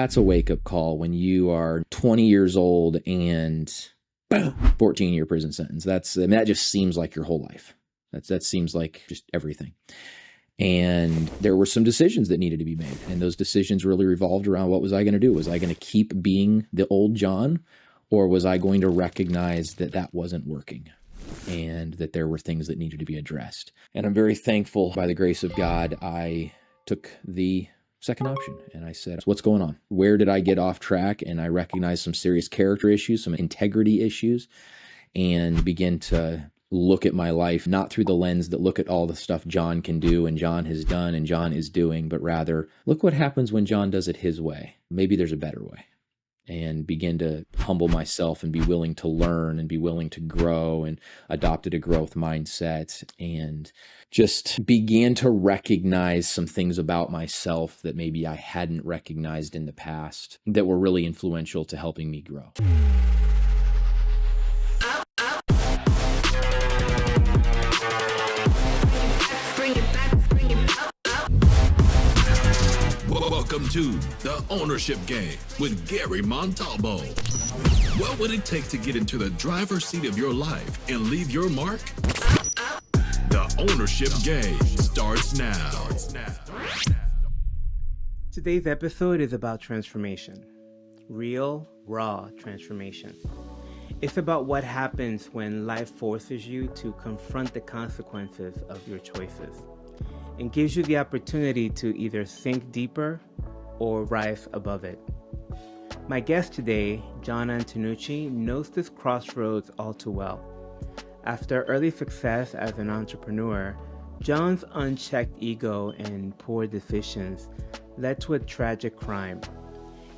that's a wake-up call when you are 20 years old and boom, 14-year prison sentence. That just seems like your whole life. That seems like just everything. And there were some decisions that needed to be made. And those decisions really revolved around, what was I going to do? Was I going to keep being the old Jon, or was I going to recognize that that wasn't working and that there were things that needed to be addressed? And I'm very thankful, by the grace of God, I took the second option. And I said, what's going on? Where did I get off track? And I recognized some serious character issues, some integrity issues, and begin to look at my life, not through the lens that look at all the stuff Jon can do and Jon has done and Jon is doing, but rather look what happens when Jon does it his way. Maybe there's a better way. And begin to humble myself and be willing to learn and be willing to grow, and adopted a growth mindset and just began to recognize some things about myself that maybe I hadn't recognized in the past that were really influential to helping me grow. Welcome to The Ownership Game with Gary Montalvo. What would it take to get into the driver's seat of your life and leave your mark? The Ownership Game starts now. Today's episode is about transformation. Real, raw transformation. It's about what happens when life forces you to confront the consequences of your choices, and gives you the opportunity to either sink deeper or rise above it. My guest today, Jon Antonucci, knows this crossroads all too well. After early success as an entrepreneur, Jon's unchecked ego and poor decisions led to a tragic crime,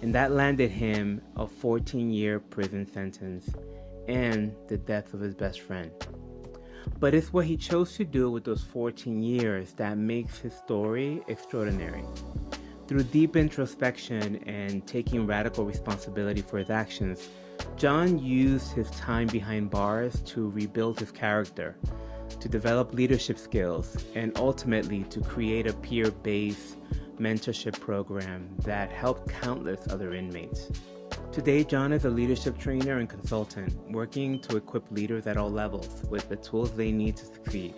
and that landed him a 14-year prison sentence and the death of his best friend. But it's what he chose to do with those 14 years that makes his story extraordinary. Through deep introspection and taking radical responsibility for his actions, Jon used his time behind bars to rebuild his character, to develop leadership skills, and ultimately to create a peer-based mentorship program that helped countless other inmates. Today, Jon is a leadership trainer and consultant, working to equip leaders at all levels with the tools they need to succeed.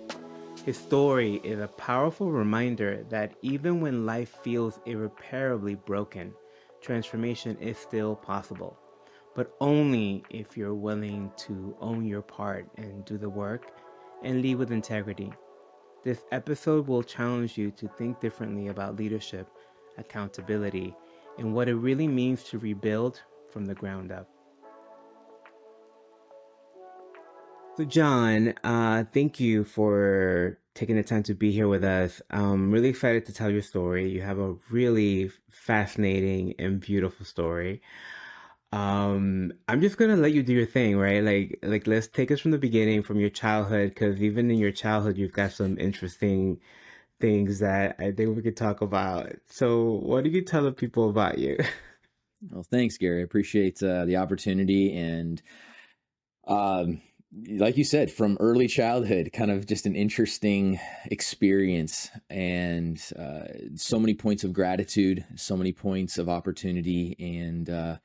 His story is a powerful reminder that even when life feels irreparably broken, transformation is still possible, but only if you're willing to own your part and do the work and lead with integrity. This episode will challenge you to think differently about leadership, accountability, and what it really means to rebuild from the ground up. So Jon, thank you for taking the time to be here with us. I'm really excited to tell your story. You have a really fascinating and beautiful story. I'm just gonna let you do your thing, right? Like let's take us from the beginning, from your childhood, because even in your childhood, you've got some interesting things that I think we could talk about. So what do you tell the people about you? Well, thanks, Gary. I appreciate the opportunity. And like you said, from early childhood, kind of just an interesting experience, and so many points of gratitude, so many points of opportunity, and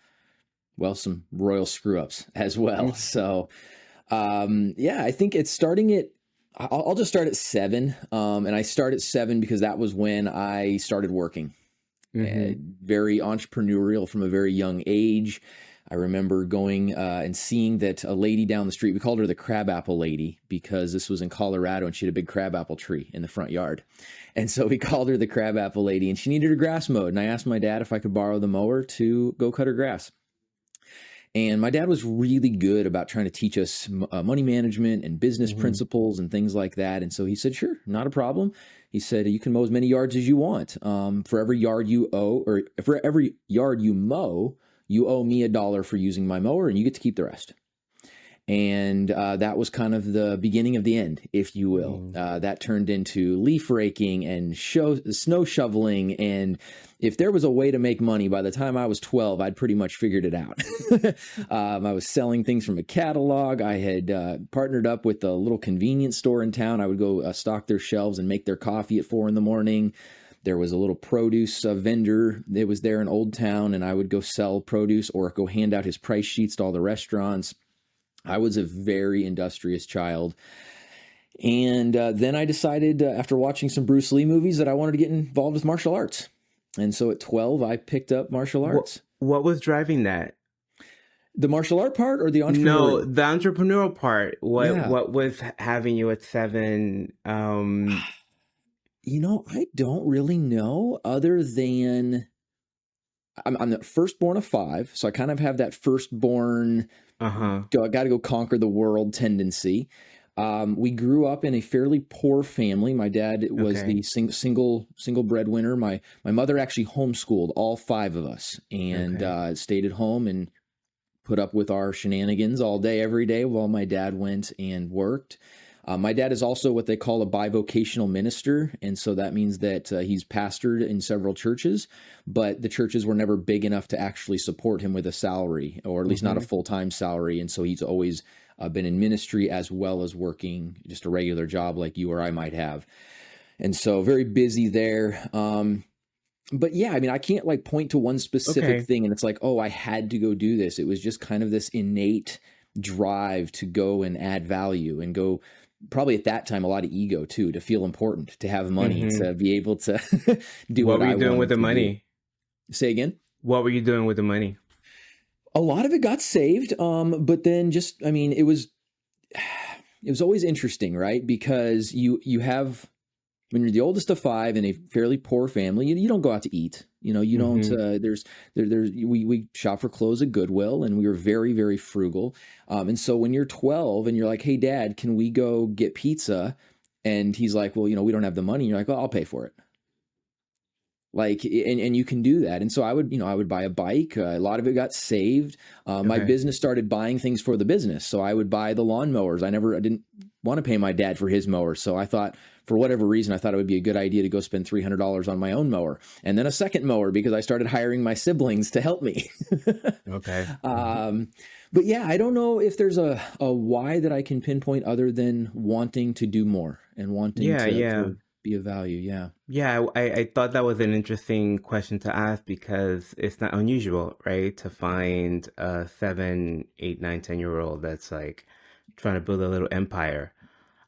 well, some royal screw-ups as well. So yeah, I think it's starting at, I'll just start at 7. And I start at 7 because that was when I started working. Very entrepreneurial from a very young age. I remember going and seeing that a lady down the street, we called her the crabapple lady because this was in Colorado and she had a big crabapple tree in the front yard. And so we called her the crabapple lady, and she needed her grass mowed. And I asked my dad if I could borrow the mower to go cut her grass. And my dad was really good about trying to teach us money management and business principles and things like that. And so he said, sure, not a problem. He said, you can mow as many yards as you want. For every yard you owe, or for every yard you mow, you owe me $1 for using my mower, and you get to keep the rest. And that was kind of the beginning of the end, if you will. That turned into leaf raking and snow shoveling. And if there was a way to make money, by the time I was 12, I'd pretty much figured it out. I was selling things from a catalog. I had partnered up with a little convenience store in town. I would go stock their shelves and make their coffee at 4 in the morning. There was a little produce vendor that was there in Old Town, and I would go sell produce or go hand out his price sheets to all the restaurants. I was a very industrious child. And then I decided after watching some Bruce Lee movies that I wanted to get involved with martial arts. And so at 12, I picked up martial arts. What was driving that? The martial art part or the entrepreneurial? No, the entrepreneurial part. Yeah. What was having you at 7? You know, I don't really know, other than I'm the firstborn of 5. So I kind of have that firstborn, I got to go conquer the world tendency. We grew up in a fairly poor family. My dad was the single breadwinner. My mother actually homeschooled all 5 of us, and stayed at home and put up with our shenanigans all day, every day, while my dad went and worked. My dad is also what they call a bivocational minister, and so that means that he's pastored in several churches, but the churches were never big enough to actually support him with a salary, or at least not a full-time salary, and so he's always been in ministry as well as working just a regular job like you or I might have. And so very busy there. But yeah, I mean, I can't like point to one specific thing and it's like, oh, I had to go do this. It was just kind of this innate drive to go and add value and go, probably at that time, a lot of ego too, to feel important, to have money, to be able to do what I wanted. What were you doing with the money? Say again? What were you doing with the money? A lot of it got saved. But then just, I mean, it was always interesting, right? Because you have, when you're the oldest of 5 in a fairly poor family, you don't go out to eat. You know, you don't. We shop for clothes at Goodwill, and we were very, very frugal. And so when you're 12 and you're like, "Hey, Dad, can we go get pizza?" And he's like, "Well, you know, we don't have the money." And you're like, "Well, I'll pay for it." Like, and you can do that. And so I would buy a bike. A lot of it got saved. My business started buying things for the business. So I would buy the lawnmowers. I didn't want to pay my dad for his mower. So I thought, for whatever reason, I thought it would be a good idea to go spend $300 on my own mower, and then a second mower because I started hiring my siblings to help me. But yeah, I don't know if there's a why that I can pinpoint other than wanting to do more and wanting to be of value. Yeah, I thought that was an interesting question to ask because it's not unusual, right? To find a 7, 8, 9, 10-year-old that's like trying to build a little empire.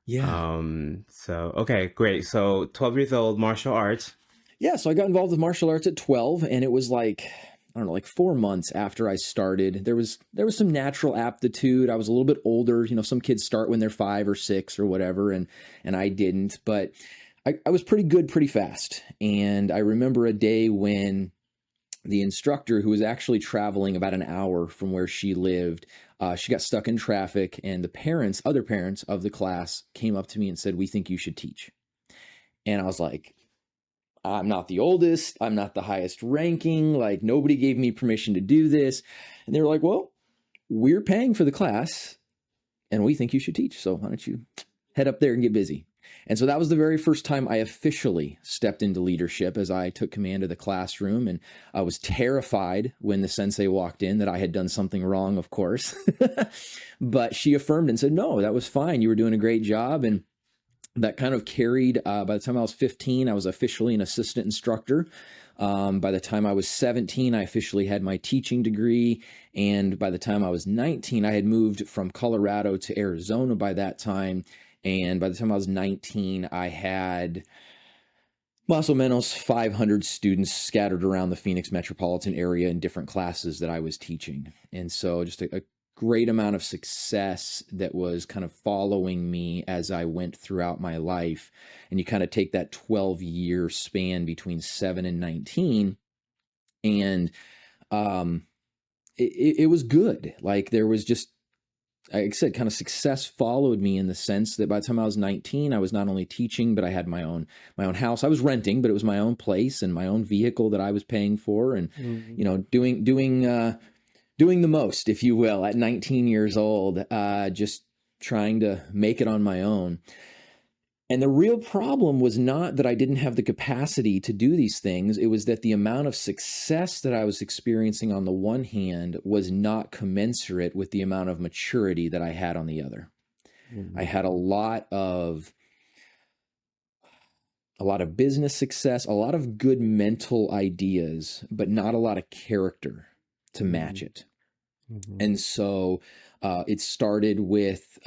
So, okay, great. So 12 years old, martial arts. Yeah, so I got involved with martial arts at 12, and it was like, I don't know, like 4 months after I started. There was some natural aptitude. I was a little bit older. You know, some kids start when they're 5 or 6 or whatever, and I didn't, but I was pretty good pretty fast. And I remember a day when the instructor, who was actually traveling about an hour from where she lived, she got stuck in traffic, and the other parents of the class came up to me and said, "We think you should teach." And I was like, I'm not the oldest, I'm not the highest ranking, like nobody gave me permission to do this. And they were like, "Well, we're paying for the class and we think you should teach. So why don't you head up there and get busy?" And so that was the very first time I officially stepped into leadership, as I took command of the classroom. And I was terrified when the sensei walked in that I had done something wrong, of course. But she affirmed and said, "No, that was fine. You were doing a great job." And that kind of carried, by the time I was 15, I was officially an assistant instructor. By the time I was 17, I officially had my teaching degree. And by the time I was 19, I had moved from Colorado to Arizona by that time. And by the time I was 19, I had más o menos 500 students scattered around the Phoenix metropolitan area in different classes that I was teaching. And so just a great amount of success that was kind of following me as I went throughout my life. And you kind of take that 12-year span between 7 and 19, and it was good. Like there was just, like I said, kind of success followed me in the sense that by the time I was 19, I was not only teaching, but I had my own house. I was renting, but it was my own place and my own vehicle that I was paying for, and you know, doing the most, if you will, at 19 years old, just trying to make it on my own. And the real problem was not that I didn't have the capacity to do these things. It was that the amount of success that I was experiencing on the one hand was not commensurate with the amount of maturity that I had on the other. I had a lot of a lot of business success, a lot of good mental ideas, but not a lot of character to match it. And so it started with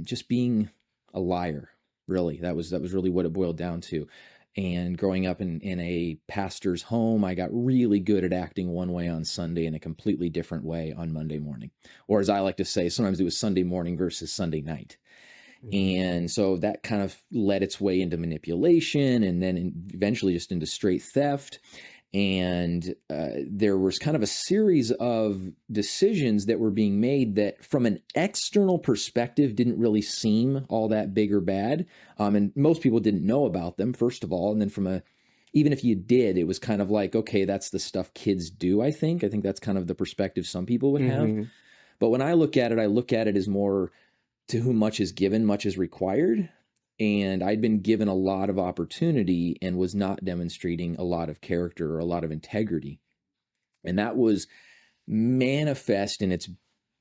just being a liar. Really, that was really what it boiled down to. And growing up in a pastor's home, I got really good at acting one way on Sunday and a completely different way on Monday morning. Or as I like to say, sometimes it was Sunday morning versus Sunday night. And so that kind of led its way into manipulation and then eventually just into straight theft. And there was kind of a series of decisions that were being made that from an external perspective didn't really seem all that big or bad. And most people didn't know about them, first of all. And then even if you did, it was kind of like, okay, that's the stuff kids do, I think. I think that's kind of the perspective some people would have. But when I look at it as more to whom much is given, much is required. And I'd been given a lot of opportunity and was not demonstrating a lot of character or a lot of integrity. And that was manifest in its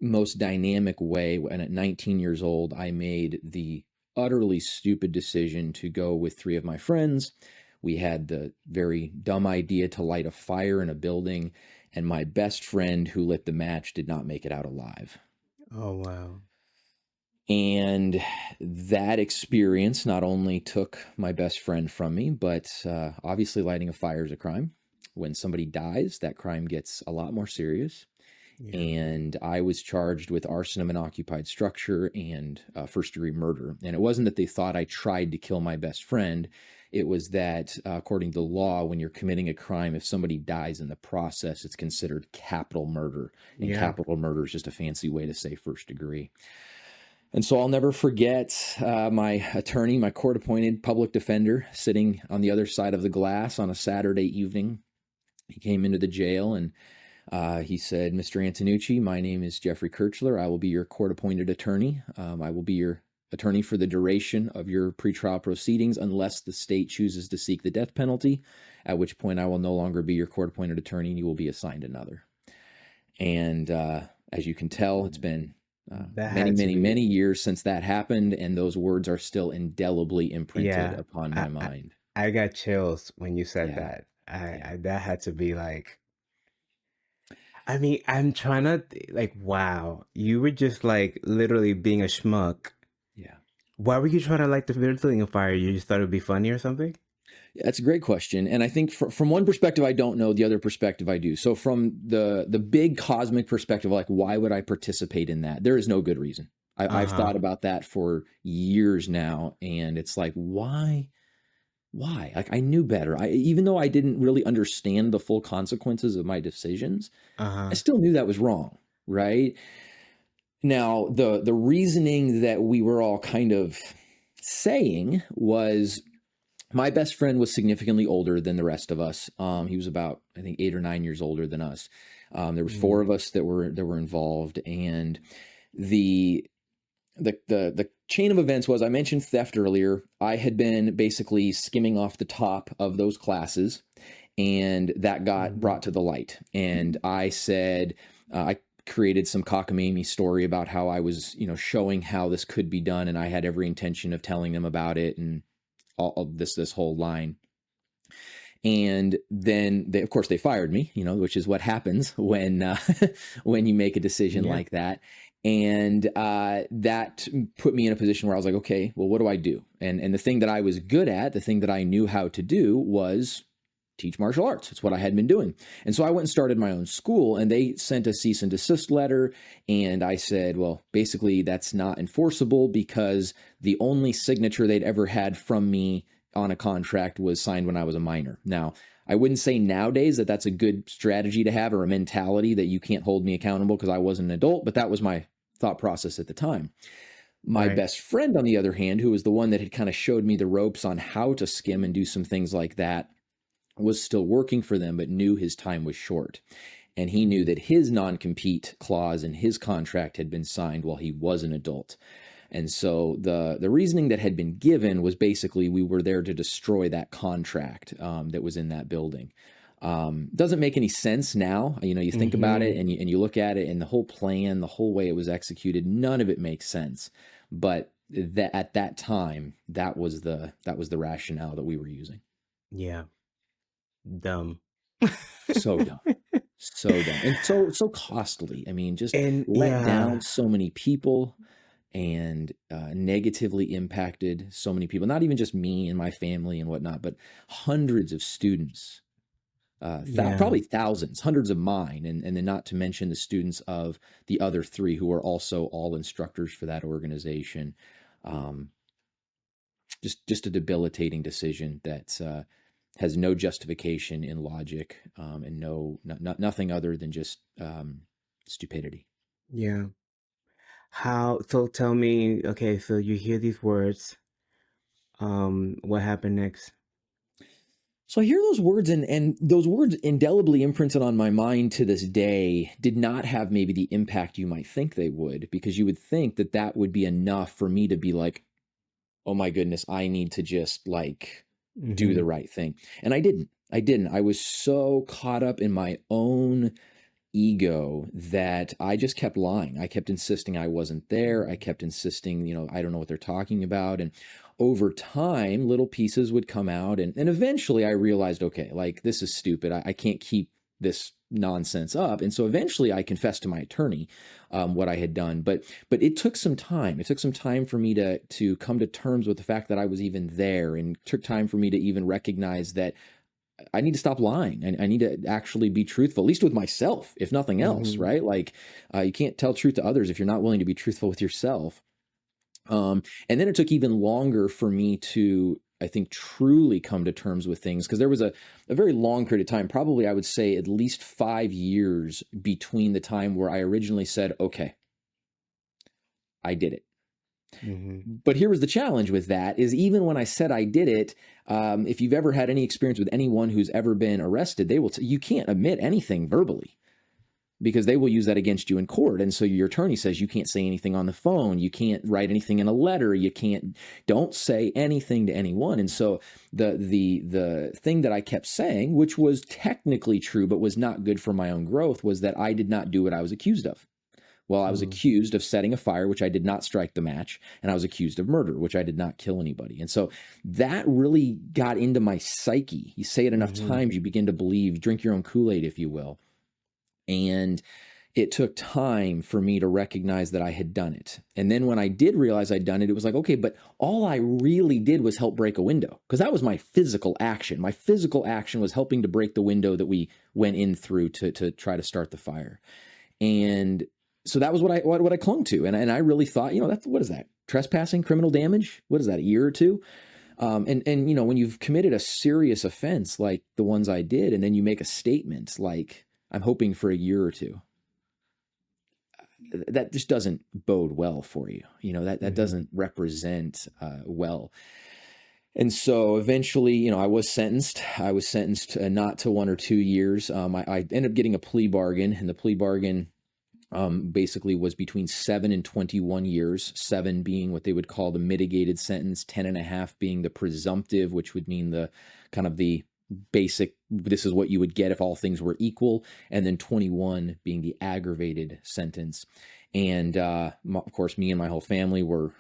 most dynamic way when at 19 years old, I made the utterly stupid decision to go with 3 of my friends. We had the very dumb idea to light a fire in a building, and my best friend who lit the match did not make it out alive. Oh, wow. And that experience not only took my best friend from me, but obviously lighting a fire is a crime. When somebody dies, that crime gets a lot more serious. Yeah. And I was charged with arson of an occupied structure and first-degree murder. And it wasn't that they thought I tried to kill my best friend. It was that according to law, when you're committing a crime, if somebody dies in the process, it's considered capital murder. And capital murder is just a fancy way to say first degree. And so I'll never forget my attorney, my court-appointed public defender, sitting on the other side of the glass on a Saturday evening. He came into the jail and he said, "Mr. Antonucci, my name is Jeffrey Kirchler. I will be your court-appointed attorney. I will be your attorney for the duration of your pretrial proceedings unless the state chooses to seek the death penalty, at which point I will no longer be your court-appointed attorney and you will be assigned another." And as you can tell, it's been many years since that happened, and those words are still indelibly imprinted upon my mind. I got chills when you said that. That had to be like, I mean, I'm trying to like, wow, you were just like literally being a schmuck. Yeah. Why were you trying to light the building on fire? You just thought it would be funny or something? That's a great question. And I think from one perspective, I don't know. The other perspective, I do. So from the big cosmic perspective, like, why would I participate in that? There is no good reason. I've thought about that for years now. And it's like, why? Like, I knew better. Even though I didn't really understand the full consequences of my decisions, I still knew that was wrong, right? Now, the reasoning that we were all kind of saying was, my best friend was significantly older than the rest of us. He was about, I think, 8 or 9 years older than us. There was 4 of us that were involved, and the chain of events was, I mentioned theft earlier. I had been basically skimming off the top of those classes, and that got brought to the light. And I said, I created some cockamamie story about how I was, showing how this could be done, and I had every intention of telling them about it, and all of this whole line. And then of course they fired me, which is what happens when when you make a decision like that. And that put me in a position where I was like, okay, well, what do I do? And the thing that I was good at, the thing that I knew how to do was teach martial arts. It's what I had been doing. And so I went and started my own school, and they sent a cease and desist letter. And I said, well, basically that's not enforceable because the only signature they'd ever had from me on a contract was signed when I was a minor. Now, I wouldn't say nowadays that that's a good strategy to have, or a mentality that you can't hold me accountable because I wasn't an adult, but that was my thought process at the time. My best friend, on the other hand, who was the one that had kind of showed me the ropes on how to skim and do some things like that, was still working for them, but knew his time was short. And he knew that his non-compete clause in his contract had been signed while he was an adult. And so the reasoning that had been given was basically we were there to destroy that contract that was in that building. Doesn't make any sense now. You think about it and you look at it, and the whole plan, the whole way it was executed, none of it makes sense. But that at that time, that was the rationale that we were using. Yeah. Dumb. So dumb. So dumb. And so costly. I mean, just And let yeah. down so many people and negatively impacted so many people, not even just me and my family and whatnot, but hundreds of students, Yeah. probably thousands, hundreds of mine, and then not to mention the students of the other three who are also all instructors for that organization. Um, just a debilitating decision that has no justification in logic, and nothing other than just stupidity. Yeah. How, so tell me, okay, so you hear these words. What happened next? So I hear those words, and those words indelibly imprinted on my mind to this day did not have maybe the impact you might think they would, because you would think that that would be enough for me to be like, oh my goodness, I need to just like do Mm-hmm. the right thing. And I didn't. I was so caught up in my own ego that I just kept lying. I kept insisting I wasn't there. I kept insisting, I don't know what they're talking about. And over time, little pieces would come out. And eventually I realized, okay, like this is stupid. I can't keep this nonsense up. And so eventually I confessed to my attorney what I had done. But it took some time. It took some time for me to come to terms with the fact that I was even there, and took time for me to even recognize that I need to stop lying. I need to actually be truthful, at least with myself, if nothing else, Mm-hmm. right? Like, you can't tell truth to others if you're not willing to be truthful with yourself. And then it took even longer for me to, I think, truly come to terms with things, because there was a very long period of time, probably I would say at least 5 years between the time where I originally said, okay, I did it. Mm-hmm. But here was the challenge with that, is even when I said I did it, if you've ever had any experience with anyone who's ever been arrested, they will you can't admit anything verbally, because they will use that against you in court. And so your attorney says you can't say anything on the phone, you can't write anything in a letter, don't say anything to anyone. And so the thing that I kept saying, which was technically true but was not good for my own growth, was that I did not do what I was accused of. Well, I was accused of setting a fire, which I did not strike the match, and I was accused of murder, which I did not kill anybody. And so that really got into my psyche. You say it enough Mm-hmm. times, you begin to believe, drink your own Kool-Aid, if you will. And it took time for me to recognize that I had done it. And then when I did realize I'd done it, it was like, okay, but all I really did was help break a window, because that was my physical action. My physical action was helping to break the window that we went in through to try to start the fire. And so that was what I clung to. And I really thought, what is that? Trespassing, criminal damage? What is that, a year or two? And when you've committed a serious offense like the ones I did, and then you make a statement like, I'm hoping for a year or two, that just doesn't bode well for you. That doesn't represent well. And so eventually, I was sentenced. I was sentenced not to 1 or 2 years. I ended up getting a plea bargain, and the plea bargain basically was between 7 and 21 years, 7 being what they would call the mitigated sentence, 10 and a half being the presumptive, which would mean the kind of the basic, this is what you would get if all things were equal, and then 21 being the aggravated sentence. And of course, me and my whole family were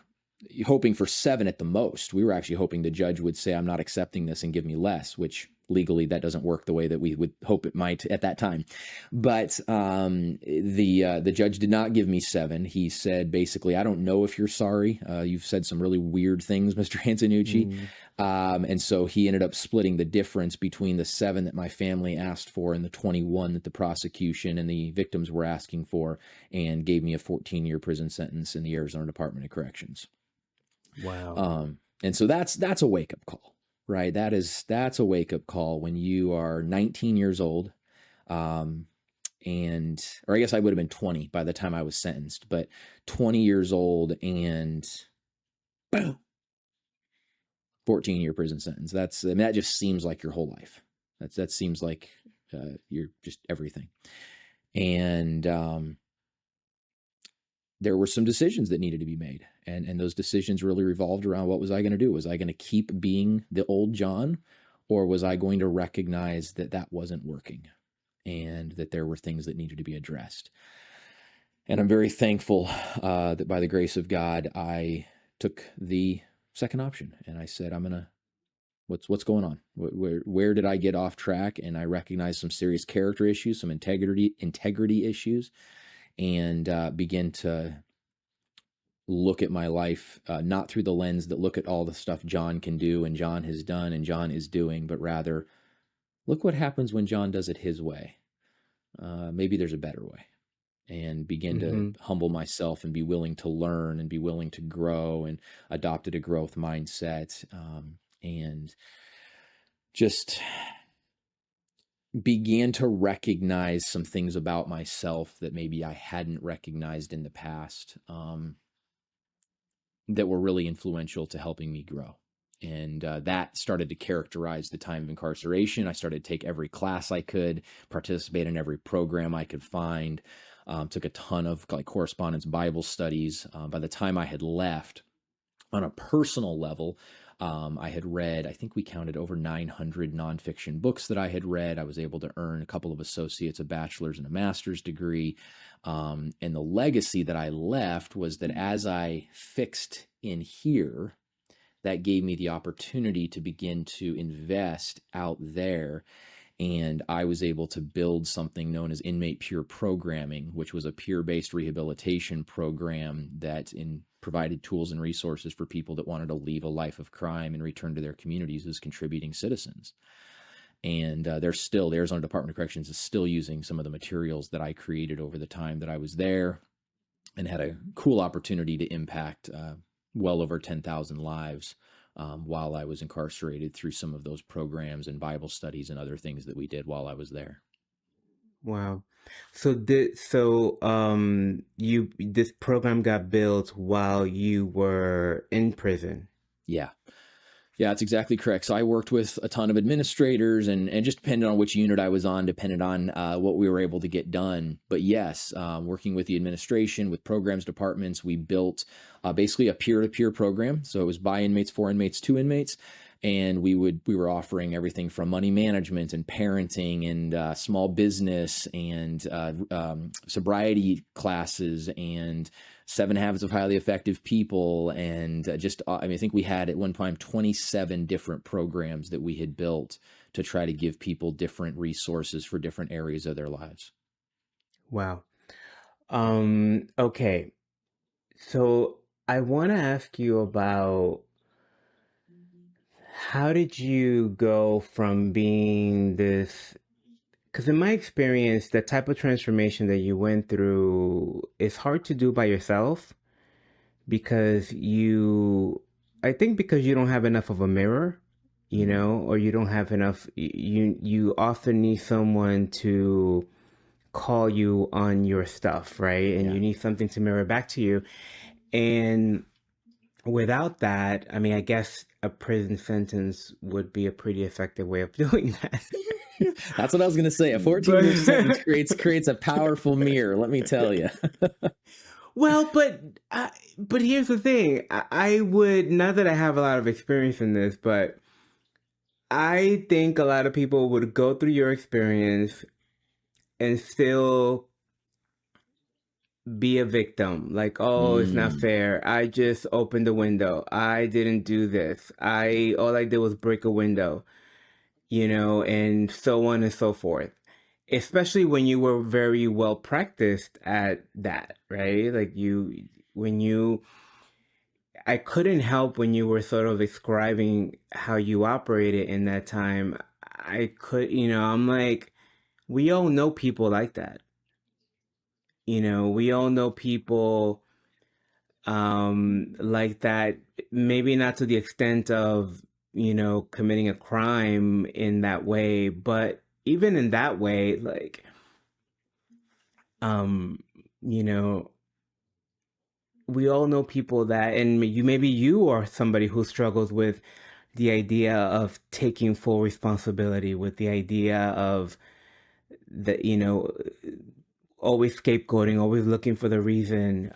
hoping for 7 at the most. We were actually hoping the judge would say, I'm not accepting this, and give me less, which legally that doesn't work the way that we would hope it might at that time. But the judge did not give me 7. He said, basically, I don't know if you're sorry. You've said some really weird things, Mr. Antonucci. Mm-hmm. And so he ended up splitting the difference between the 7 that my family asked for and the 21 that the prosecution and the victims were asking for, and gave me a 14-year prison sentence in the Arizona Department of Corrections. Wow. And so that's a wake-up call, right? That's a wake-up call when you are 19 years old, or I guess I would have been 20 by the time I was sentenced, but 20 years old, and boom, 14-year prison sentence. That just seems like your whole life. That seems like you're just everything. And there were some decisions that needed to be made. And those decisions really revolved around, what was I going to do? Was I going to keep being the old Jon, or was I going to recognize that that wasn't working, and that there were things that needed to be addressed? And I'm very thankful that by the grace of God, I took the second option, and I said, I'm gonna, what's going on? Where did I get off track? And I recognized some serious character issues, some integrity issues, and begin to look at my life, not through the lens that look at all the stuff Jon can do and Jon has done and Jon is doing, but rather look what happens when Jon does it his way. Maybe there's a better way, and begin to humble myself and be willing to learn and be willing to grow, and adopted a growth mindset, and just began to recognize some things about myself that maybe I hadn't recognized in the past, that were really influential to helping me grow. And that started to characterize the time of incarceration. I started to take every class I could, participate in every program I could find, took a ton of like correspondence Bible studies. By the time I had left, on a personal level, I had read, I think we counted over 900 nonfiction books that I had read. I was able to earn a couple of associates, a bachelor's and a master's degree. And the legacy that I left was that as I fixed in here, that gave me the opportunity to begin to invest out there. And I was able to build something known as Inmate Peer Programming, which was a peer-based rehabilitation program that provided tools and resources for people that wanted to leave a life of crime and return to their communities as contributing citizens. And the Arizona Department of Corrections is still using some of the materials that I created over the time that I was there, and had a cool opportunity to impact well over 10,000 lives while I was incarcerated through some of those programs and Bible studies and other things that we did while I was there. Wow. So this program got built while you were in prison. Yeah. Yeah, that's exactly correct. So I worked with a ton of administrators, and just depended on which unit I was on, depended on what we were able to get done. But yes, working with the administration, with programs departments, we built basically a peer-to-peer program. So it was by inmates, for inmates, to inmates. And we were offering everything from money management and parenting and small business and sobriety classes and 7 Habits of Highly Effective People. And I think we had at one time 27 different programs that we had built to try to give people different resources for different areas of their lives. Wow. Okay. So I want to ask you about, how did you go from being this, because in my experience, the type of transformation that you went through is hard to do by yourself, because I think because you don't have enough of a mirror, or you don't have enough, you often need someone to call you on your stuff, right? And you need something to mirror back to you. And without that, I mean, I guess a prison sentence would be a pretty effective way of doing that. That's what I was going to say. A 14-year sentence creates a powerful mirror, let me tell you. Well, but here's the thing. I would, not that I have a lot of experience in this, but I think a lot of people would go through your experience and still be a victim. Like, oh, it's not fair. I just opened the window. I didn't do this. All I did was break a window, and so on and so forth. Especially when you were very well practiced at that, right? Like I couldn't help when you were sort of describing how you operated in that time. I'm like, we all know people like that. We all know people like that, maybe not to the extent of, committing a crime in that way, but even in that way, like, we all know people that, and maybe you are somebody who struggles with the idea of taking full responsibility, with the idea of always scapegoating, always looking for the reason,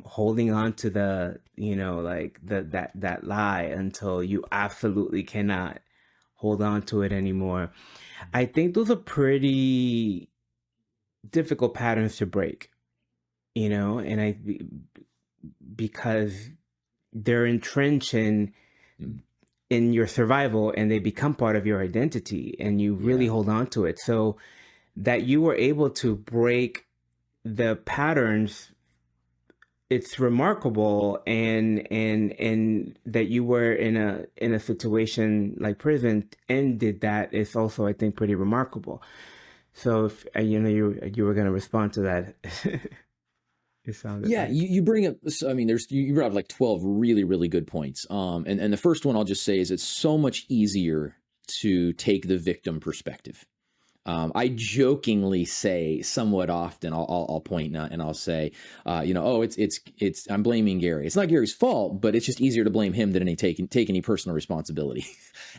holding on to the, that lie until you absolutely cannot hold on to it anymore. I think those are pretty difficult patterns to break, and because they're entrenched Mm. in your survival, and they become part of your identity, and you really Yeah. hold on to it. So that you were able to break the patterns, it's remarkable. And that you were in a situation like prison and did that is also, I think, pretty remarkable. So if you were going to respond to that. It sounded Yeah, like. you bring up, I mean, you brought up like 12 really, really good points. And the first one I'll just say is it's so much easier to take the victim perspective. I jokingly say somewhat often, I'll point out and I'll say, oh, I'm blaming Gary. It's not Gary's fault, but it's just easier to blame him than take any personal responsibility.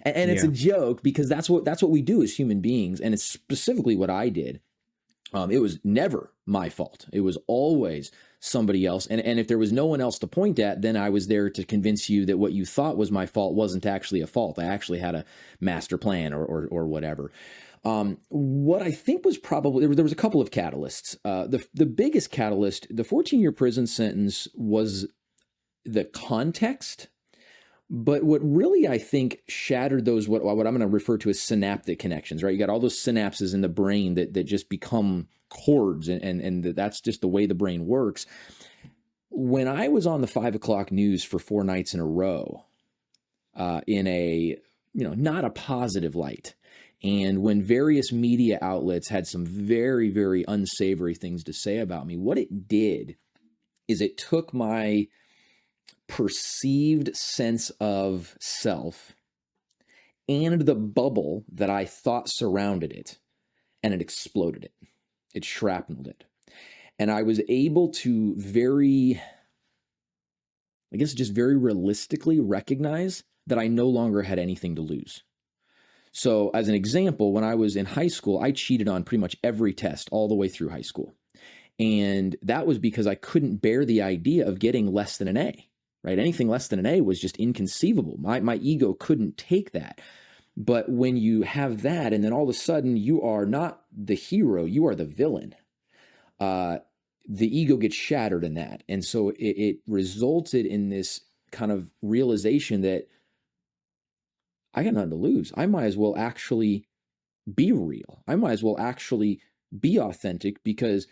And it's a Yeah. joke because that's what we do as human beings. And it's specifically what I did. It was never my fault. It was always somebody else. And if there was no one else to point at, then I was there to convince you that what you thought was my fault wasn't actually a fault. I actually had a master plan or whatever. What I think was probably, there was a couple of catalysts. The biggest catalyst, the 14-year prison sentence, was the context. But what really, I think, shattered those, what I'm going to refer to as synaptic connections, right? You got all those synapses in the brain that just become cords, and that's just the way the brain works. When I was on the 5 o'clock news for 4 nights in a row, in a, not a positive light, and when various media outlets had some very, very unsavory things to say about me, what it did is it took my perceived sense of self and the bubble that I thought surrounded it, and it exploded it. It shrapneled it. And I was able to very realistically recognize that I no longer had anything to lose. So as an example, when I was in high school, I cheated on pretty much every test all the way through high school. And that was because I couldn't bear the idea of getting less than an A, right? Anything less than an A was just inconceivable. My ego couldn't take that. But when you have that, and then all of a sudden you are not the hero, you are the villain, the ego gets shattered in that. And so it resulted in this kind of realization that I got nothing to lose. I might as well actually be real. I might as well actually be authentic, because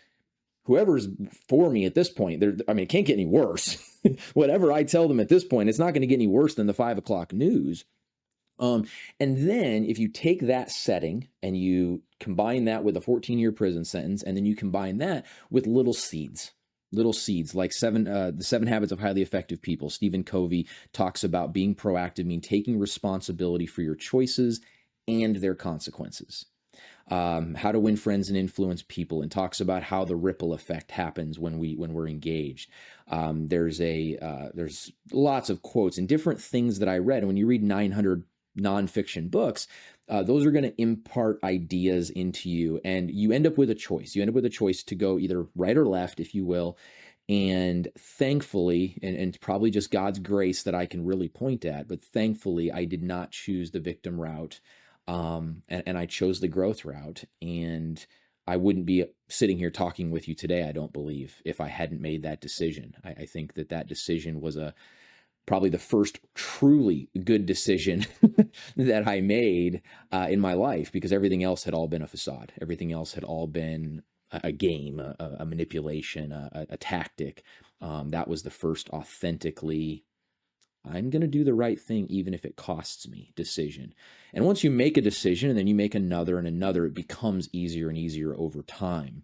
whoever's for me at this point, it can't get any worse. Whatever I tell them at this point, it's not going to get any worse than the 5 o'clock news. And then if you take that setting and you combine that with a 14-year prison sentence, and then you combine that with little seeds like the 7 Habits of Highly Effective People. Stephen Covey talks about being proactive, mean taking responsibility for your choices and their consequences. How to Win Friends and Influence People, and talks about how the ripple effect happens when we're engaged. There's lots of quotes and different things that I read. And when you read 900 nonfiction books, those are going to impart ideas into you, and you end up with a choice. You end up with a choice to go either right or left, if you will. And thankfully, and probably just God's grace that I can really point at, but thankfully I did not choose the victim route. And I chose the growth route, and I wouldn't be sitting here talking with you today, I don't believe, if I hadn't made that decision. I think that decision was probably the first truly good decision that I made in my life, because everything else had all been a facade. Everything else had all been a game, a manipulation, a tactic. That was the first authentically, I'm going to do the right thing, even if it costs me, decision. And once you make a decision and then you make another and another, it becomes easier and easier over time.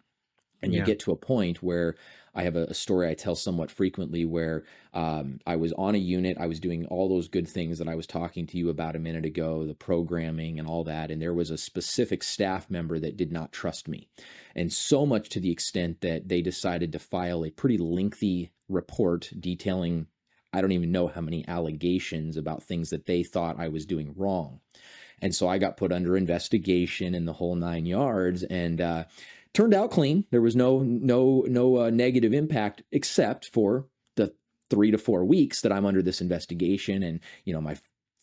And you get to a point where I have a story I tell somewhat frequently where I was on a unit. I was doing all those good things that I was talking to you about a minute ago, the programming and all that. And there was a specific staff member that did not trust me. And so much to the extent that they decided to file a pretty lengthy report detailing, I don't even know how many allegations about things that they thought I was doing wrong. And so I got put under investigation in the whole 9 yards, and turned out clean. There was no negative impact, except for the 3 to 4 weeks that I'm under this investigation. And, my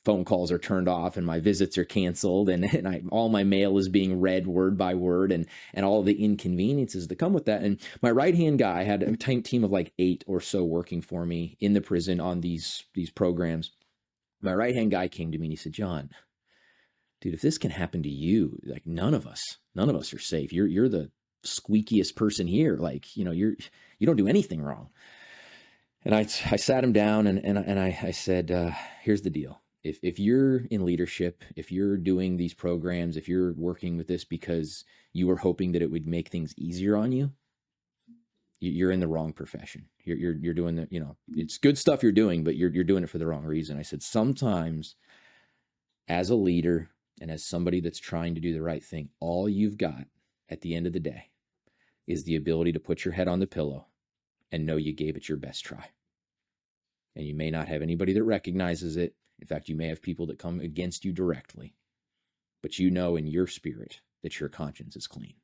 phone calls are turned off and my visits are canceled, and all my mail is being read word by word, and all the inconveniences that come with that. And my right-hand guy had a team of like 8 or so working for me in the prison on these programs. My right-hand guy came to me and he said, "Jon, dude, if this can happen to you, like none of us are safe. You're the squeakiest person here. Like, you don't do anything wrong." And I sat him down and I said, here's the deal. If you're in leadership, if you're doing these programs, if you're working with this because you were hoping that it would make things easier on you, you're in the wrong profession. You're doing the, it's good stuff you're doing, but you're doing it for the wrong reason. I said, sometimes as a leader and as somebody that's trying to do the right thing, all you've got at the end of the day is the ability to put your head on the pillow and know you gave it your best try. And you may not have anybody that recognizes it. In fact, you may have people that come against you directly, but you know in your spirit that your conscience is clean.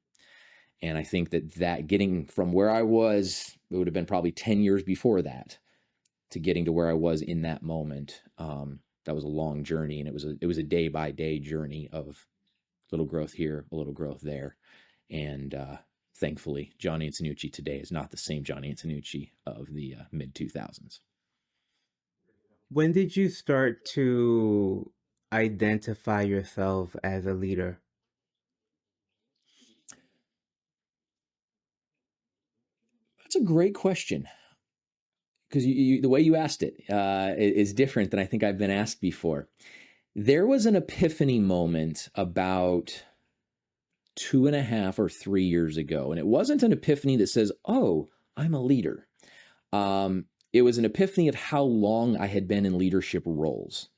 And I think that getting from where I was, it would have been probably 10 years before that, to getting to where I was in that moment, that was a long journey. And it was a day by day journey of a little growth here, a little growth there. And thankfully, Jon Antonucci today is not the same Jon Antonucci of the mid 2000s. When did you start to identify yourself as a leader? That's a great question, because the way you asked it is different than I think I've been asked before. There was an epiphany moment about 2.5 or 3 years ago, and it wasn't an epiphany that says, "Oh, I'm a leader." It was an epiphany of how long I had been in leadership roles.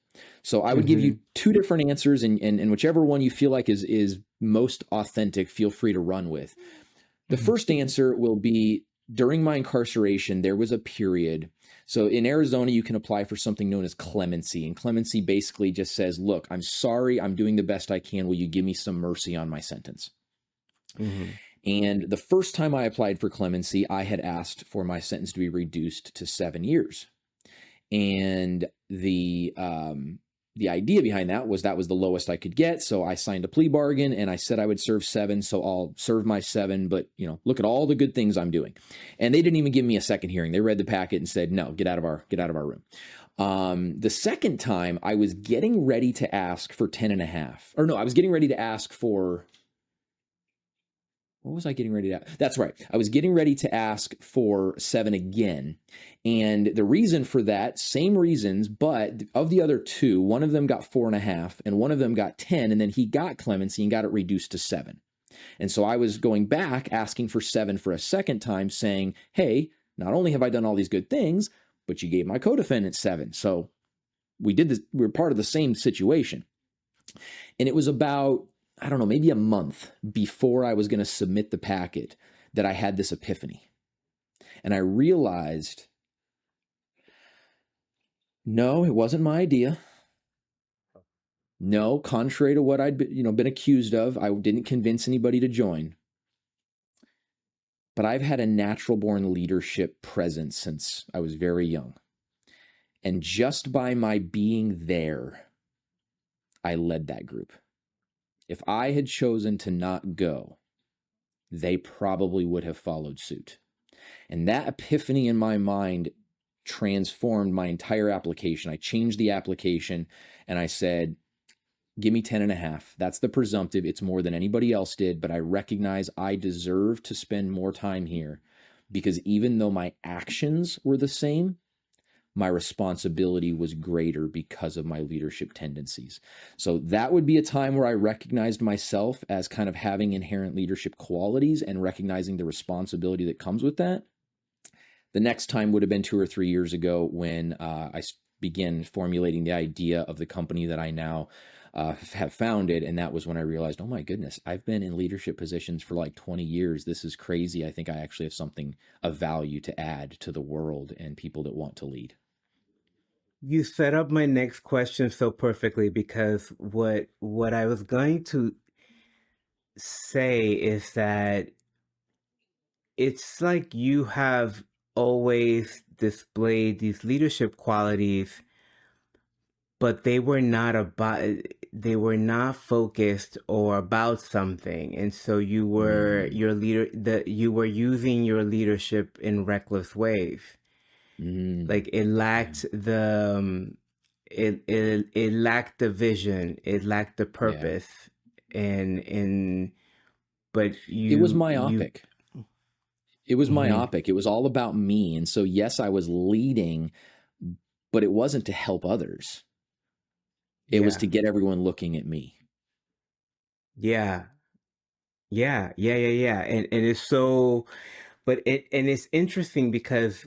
So I would give you 2 different answers, and whichever one you feel like is most authentic, feel free to run with. The first answer will be, during my incarceration, there was a period. So in Arizona, you can apply for something known as clemency. And clemency basically just says, look, I'm sorry, I'm doing the best I can. Will you give me some mercy on my sentence? And the first time I applied for clemency, I had asked for my sentence to be reduced to 7 years. And the idea behind that was the lowest I could get. So I signed a plea bargain and I said I would serve 7. So I'll serve my 7, but look at all the good things I'm doing. And they didn't even give me a second hearing. They read the packet and said, no, get out of our room. The second time I was getting ready to ask for 10.5, or no, I was getting ready to ask for, what was I getting ready to ask? That's right. I was getting ready to ask for 7 again. And the reason for that, same reasons, but of the other 2, one of them got 4.5 and one of them got 10. And then he got clemency and got it reduced to 7. And so I was going back asking for 7 for a second time, saying, hey, not only have I done all these good things, but you gave my co-defendant 7. So we did this. We're part of the same situation. And it was about, I don't know, maybe a month before I was going to submit the packet that I had this epiphany. And I realized, no, it wasn't my idea. No, contrary to what I'd been accused of, I didn't convince anybody to join. But I've had a natural born leadership presence since I was very young. And just by my being there, I led that group. If I had chosen to not go, they probably would have followed suit. And that epiphany in my mind transformed my entire application. I changed the application and I said, give me 10.5. That's the presumptive. It's more than anybody else did, but I recognize I deserve to spend more time here, because even though my actions were the same, my responsibility was greater because of my leadership tendencies. So that would be a time where I recognized myself as kind of having inherent leadership qualities and recognizing the responsibility that comes with that. The next time would have been 2 or 3 years ago when I began formulating the idea of the company that I now have founded. And that was when I realized, oh my goodness, I've been in leadership positions for like 20 years. This is crazy. I think I actually have something of value to add to the world and people that want to lead. You set up my next question so perfectly, because what I was going to say is that it's like you have always displayed these leadership qualities, but they were not focused or about something. And so you were you were using your leadership in reckless ways. Like it Yeah. lacked the it lacked the vision, it lacked the Yeah. purpose, and but It was you myopic. It was mhm. myopic. It was all about me. And so, yes, I was leading, but it wasn't to help others. It was Yeah. to get everyone looking at me. Yeah. Yeah. And it's so, but and it's interesting because,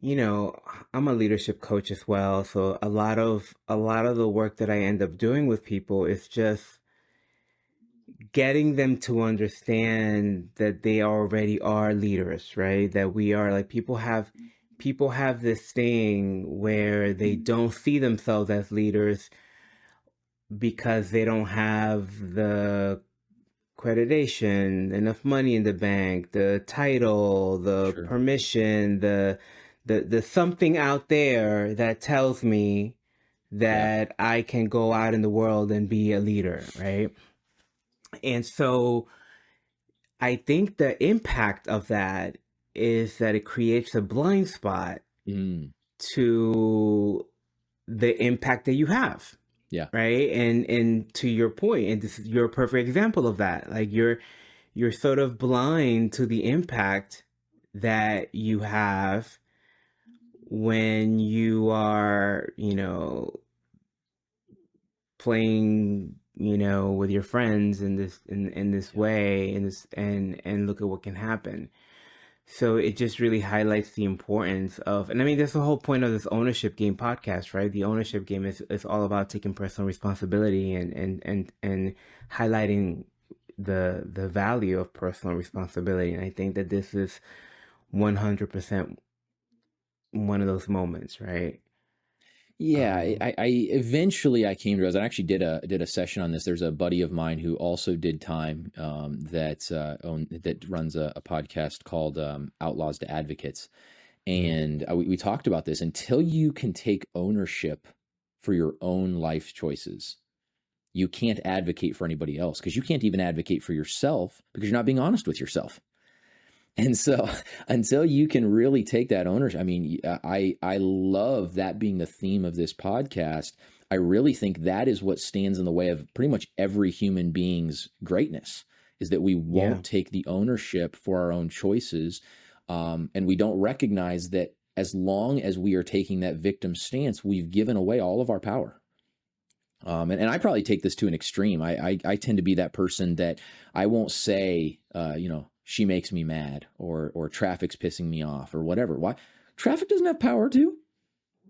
you know, I'm a leadership coach as well. So a lot of the work that I end up doing with people is just getting them to understand that they already are leaders, right? That we are like people have this thing where they don't see themselves as leaders because they don't have the accreditation, enough money in the bank, the title, the Sure. permission, the something out there that tells me Yeah. that I can go out in the world and be a leader, right? And so I think the impact of that is that it creates a blind spot Mm. to the impact that you have, Yeah. right? And to your point, and this is you're a perfect example of that. Like you're sort of blind to the impact that you have when you are, you know, playing, you know, with your friends in this Yeah. way, in this and look at what can happen. So it just really highlights the importance of, and I mean, that's the whole point of this ownership game podcast, right? The ownership game is all about taking personal responsibility and highlighting the value of personal responsibility. And I think that this is 100% one of those moments, right? Yeah, Um, I eventually I came to realize I actually did a session on this. There's a buddy of mine who also did time that runs a podcast called Outlaws to Advocates, mhm, and we talked about this. Until you can take ownership for your own life choices, you can't advocate for anybody else, because you can't even advocate for yourself because you're not being honest with yourself. And so until you can really take that ownership, I mean, I love that being the theme of this podcast. I really think that is what stands in the way of pretty much every human being's greatness, is that we yeah, won't take the ownership for our own choices. And we don't recognize that as long as we are taking that victim stance, we've given away all of our power. And I probably take this to an extreme. I tend to be that person that I won't say, she makes me mad, or traffic's pissing me off, or whatever. Why? Traffic doesn't have power to.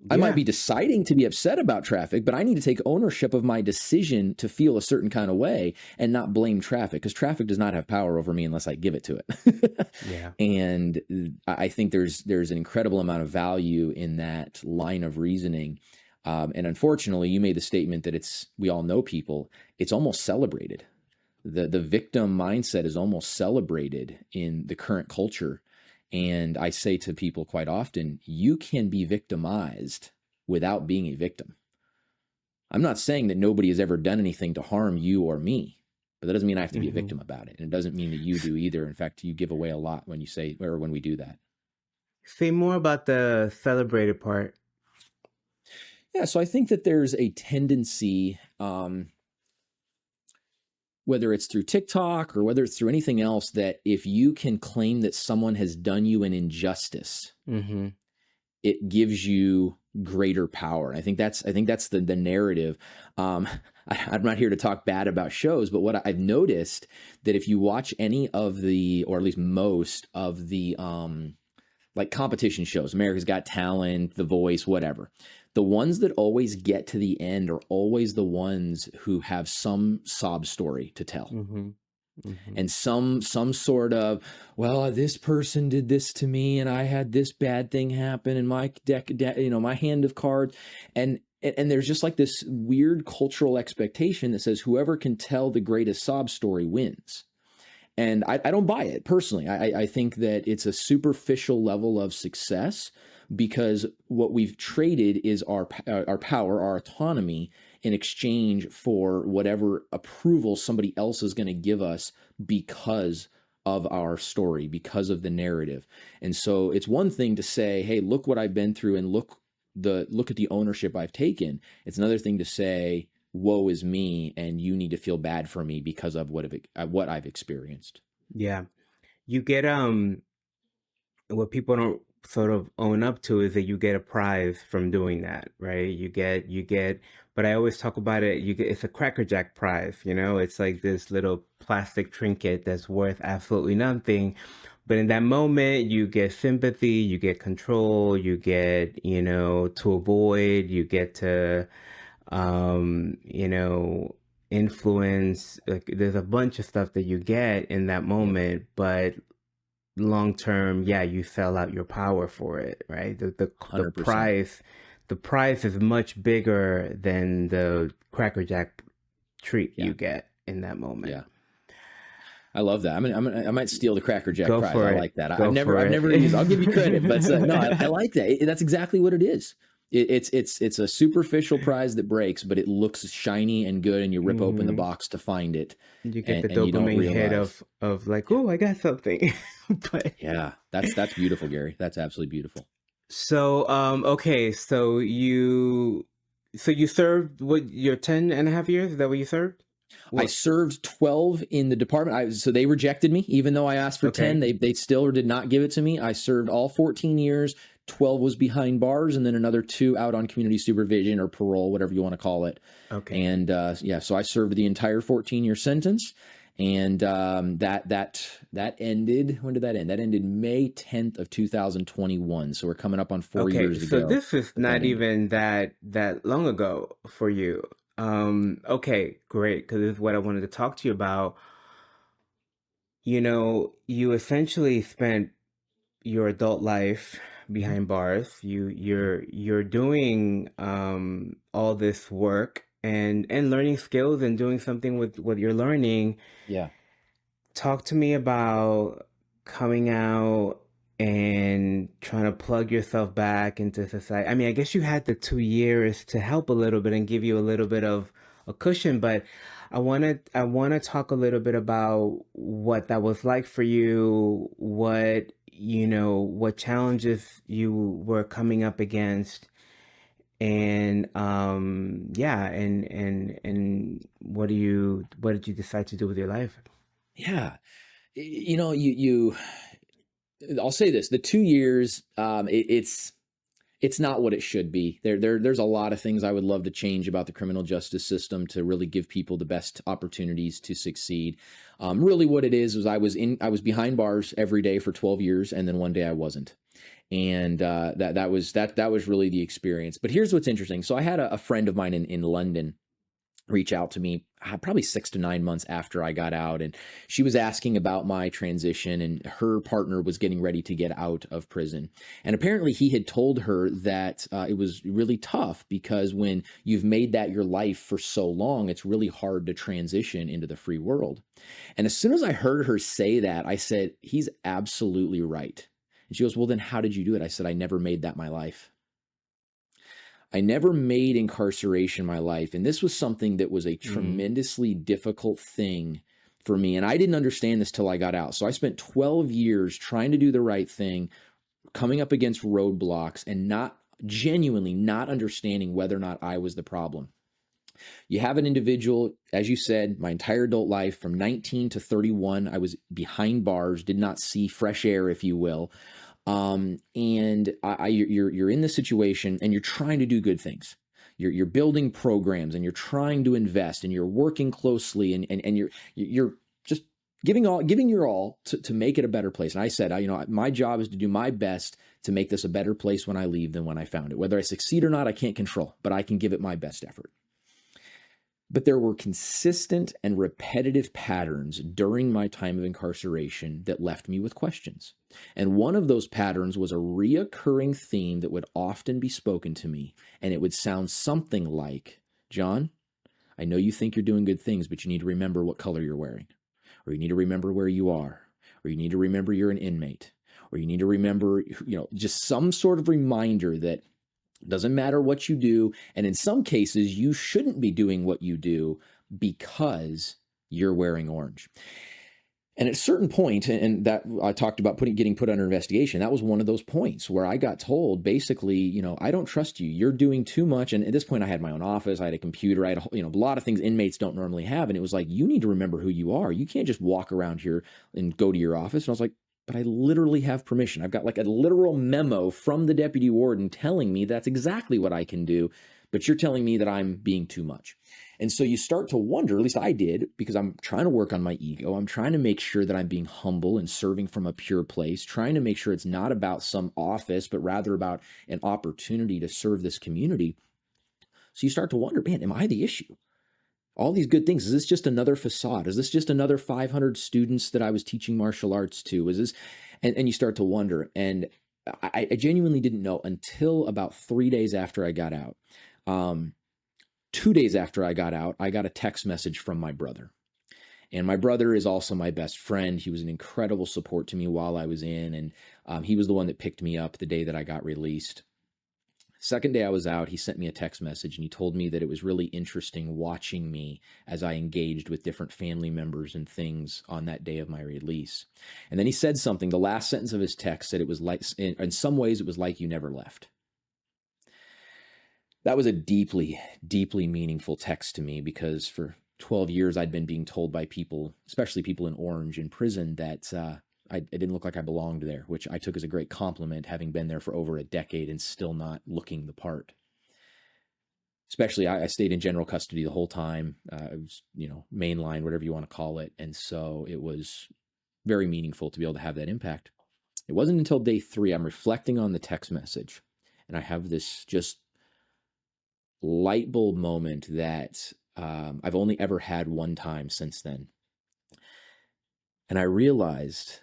I might yeah, be deciding to be upset about traffic, but I need to take ownership of my decision to feel a certain kind of way and not blame traffic, because traffic does not have power over me unless I give it to it. yeah, And I think there's an incredible amount of value in that line of reasoning. And unfortunately, you made the statement that we all know people. It's almost celebrated. The victim mindset is almost celebrated in the current culture. And I say to people quite often, you can be victimized without being a victim. I'm not saying that nobody has ever done anything to harm you or me, but that doesn't mean I have to be a hmm. victim about it. And it doesn't mean that you do either. In fact, you give away a lot when you say, or when we do that. Say more about the celebrated part. Yeah, so I think that there's a tendency, whether it's through TikTok or whether it's through anything else, that if you can claim that someone has done you an injustice, Mm-hmm. it gives you greater power. And I think that's the narrative. I'm not here to talk bad about shows, but what I've noticed, that if you watch any of the, or at least most of the, like competition shows, America's Got Talent, The Voice, whatever, the ones that always get to the end are always the ones who have some sob story to tell. Mm-hmm. Mm-hmm. And some sort of, well, this person did this to me, and I had this bad thing happen, and my my hand of cards, and there's just like this weird cultural expectation that says whoever can tell the greatest sob story wins. And I don't buy it personally. I think that it's a superficial level of success, because what we've traded is our power, our autonomy, in exchange for whatever approval somebody else is going to give us because of our story, because of the narrative. And so it's one thing to say, hey, look what I've been through and look at the ownership I've taken. It's another thing to say, woe is me, and you need to feel bad for me because of what I've experienced. Yeah. You get what people don't sort of own up to is that you get a prize from doing that, right? You get but I always talk about it, it's a Cracker Jack prize, it's like this little plastic trinket that's worth absolutely nothing. But in that moment, you get sympathy, you get control, you get, to avoid, you get to, influence. Like, there's a bunch of stuff that you get in that moment, but long term, yeah, you sell out your power for it, right? The 100%. price is much bigger than the Cracker Jack treat Yeah. you get in that moment. Yeah. I love that. I might steal the Cracker Jack Go prize. for I it. like that. Go I've never for it. used. I'll give you credit, but no, I like that. That's exactly what it is. It's a superficial prize that breaks, but it looks shiny and good, and you rip open the Mhm. box to find it, You get the and you don't dopamine hit realize. of like, Yeah, oh, I got something. But yeah, that's beautiful, Gary. That's absolutely beautiful. so, okay, so you served what, your 10 and a half years? Is that what you served? I What? served 12 in the department. So they rejected me, even though I asked for 10. Okay. They still did not give it to me. I served all 14 years. 12 was behind bars, and then another 2 out on community supervision or parole, whatever you want to call it. Okay. And yeah, so I served the entire 14-year sentence. And that ended. When did that end? That ended May 10th of 2021. So we're coming up on 4 Okay, years so ago this is that not ended. even that long ago for you. Okay, great, because this is what I wanted to talk to you about. You essentially spent your adult life Mhm. behind bars. You're doing all this work and learning skills and doing something with what you're learning. Yeah. Talk to me about coming out and trying to plug yourself back into society. I mean, I guess you had the 2 years to help a little bit and give you a little bit of a cushion, but I want to talk a little bit about what that was like for you, what challenges you were coming up against, and yeah, and what did you decide to do with your life? Yeah. You I'll say this: the 2 years, it's not what it should be. There's a lot of things I would love to change about the criminal justice system to really give people the best opportunities to succeed. Really, what it is I was behind bars every day for 12 years, and then one day I wasn't, and that was really the experience. But here's what's interesting. So I had a friend of mine in London reach out to me probably 6 to 9 months after I got out. And she was asking about my transition, and her partner was getting ready to get out of prison. And apparently he had told her that it was really tough because when you've made that your life for so long, it's really hard to transition into the free world. And as soon as I heard her say that, I said, he's absolutely right. And she goes, well, then how did you do it? I said, I never made that my life. I never made incarceration my life. And this was something that was a Mm. tremendously difficult thing for me. And I didn't understand this till I got out. So I spent 12 years trying to do the right thing, coming up against roadblocks, and not genuinely not understanding whether or not I was the problem. You have an individual, as you said, my entire adult life from 19 to 31, I was behind bars, did not see fresh air, if you will. And you're in this situation and you're trying to do good things. You're building programs and you're trying to invest and you're working closely and you're just giving your all to make it a better place. And I said, my job is to do my best to make this a better place when I leave than when I found it. Whether I succeed or not, I can't control, but I can give it my best effort. But there were consistent and repetitive patterns during my time of incarceration that left me with questions. And one of those patterns was a reoccurring theme that would often be spoken to me. And it would sound something like, Jon, I know you think you're doing good things, but you need to remember what color you're wearing. Or you need to remember where you are. Or you need to remember you're an inmate. or you need to remember, just some sort of reminder that doesn't matter what you do. And in some cases, you shouldn't be doing what you do because you're wearing orange. And at a certain point, and that I talked about getting put under investigation, that was one of those points where I got told, basically, I don't trust you. You're doing too much. And at this point, I had my own office. I had a computer. I had a lot of things inmates don't normally have. And it was like, you need to remember who you are. You can't just walk around here and go to your office. And I was like, but I literally have permission. I've got like a literal memo from the deputy warden telling me that's exactly what I can do. But you're telling me that I'm being too much. And so you start to wonder, at least I did, because I'm trying to work on my ego. I'm trying to make sure that I'm being humble and serving from a pure place, trying to make sure it's not about some office, but rather about an opportunity to serve this community. So you start to wonder, man, am I the issue? All these good things, is this just another facade? Is this just another 500 students that I was teaching martial arts to? Is this, and you start to wonder. And I genuinely didn't know until about 3 days after I got out. 2 days after I got out, I got a text message from my brother. And my brother is also my best friend. He was an incredible support to me while I was in. And he was the one that picked me up the day that I got released. Second day I was out, he sent me a text message and he told me that it was really interesting watching me as I engaged with different family members and things on that day of my release. And then he said something, the last sentence of his text said it was like, in some ways it was like you never left. That was a deeply, deeply meaningful text to me, because for 12 years I'd been being told by people, especially people in Orange in prison, that I didn't look like I belonged there, which I took as a great compliment, having been there for over a decade and still not looking the part. Especially, I stayed in general custody the whole time. It was, mainline, whatever you want to call it. And so it was very meaningful to be able to have that impact. It wasn't until day 3, I'm reflecting on the text message, and I have this just light bulb moment that I've only ever had one time since then. And I realized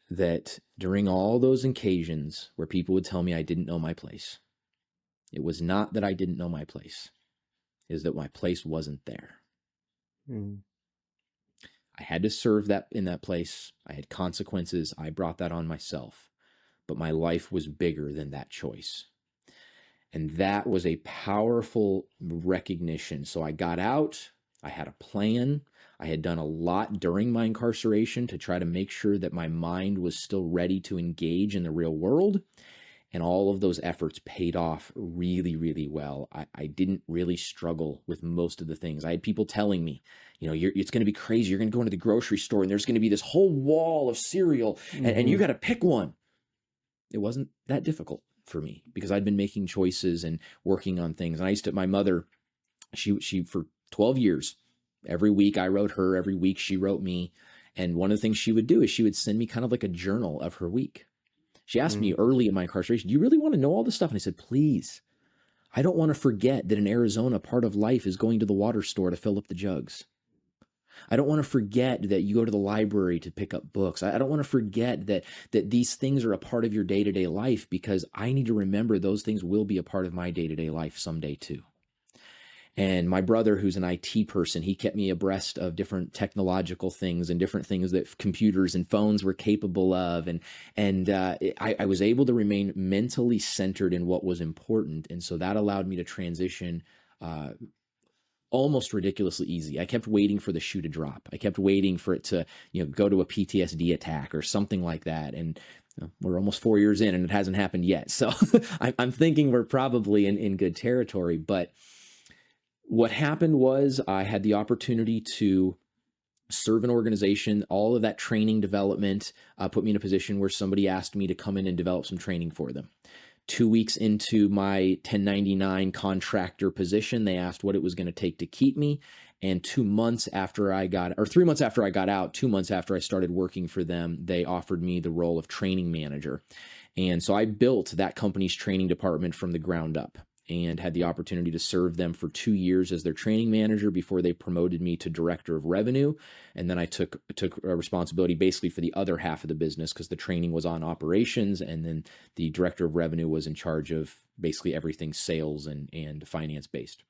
that during all those occasions where people would tell me I didn't know my place, it was not that I didn't know my place, it was that my place wasn't there. I had to serve that in that place. I had consequences. I brought that on myself, but my life was bigger than that choice. And that was a powerful recognition. So I got out, I had a plan. I had done a lot during my incarceration to try to make sure that my mind was still ready to engage in the real world. And all of those efforts paid off really, really well. I didn't really struggle with most of the things. I had people telling me, it's going to be crazy. You're going to go into the grocery store and there's going to be this whole wall of cereal and you got to pick one. It wasn't that difficult for me because I'd been making choices and working on things. And my mother, she for 12 years, every week I wrote her, every week she wrote me. And one of the things she would do is she would send me kind of like a journal of her week. She asked me early in my incarceration, do you really want to know all this stuff? And I said, please, I don't want to forget that in Arizona, part of life is going to the water store to fill up the jugs. I don't want to forget that you go to the library to pick up books. I don't want to forget that these things are a part of your day-to-day life, because I need to remember those things will be a part of my day-to-day life someday too. And my brother, who's an IT person, he kept me abreast of different technological things and different things that computers and phones were capable of. And I was able to remain mentally centered in what was important. And so that allowed me to transition almost ridiculously easy. I kept waiting for the shoe to drop. I kept waiting for it to, go to a PTSD attack or something like that. And we're almost 4 years in and it hasn't happened yet. So I'm thinking we're probably in good territory. But what happened was I had the opportunity to serve an organization. All of that training development put me in a position where somebody asked me to come in and develop some training for them. 2 weeks into my 1099 contractor position, they asked what it was going to take to keep me. And 3 months after I got out, 2 months after I started working for them, they offered me the role of training manager. And so I built that company's training department from the ground up and had the opportunity to serve them for 2 years as their training manager before they promoted me to director of revenue. And then I took a responsibility basically for the other half of the business, because the training was on operations. And then the director of revenue was in charge of basically everything sales and finance based.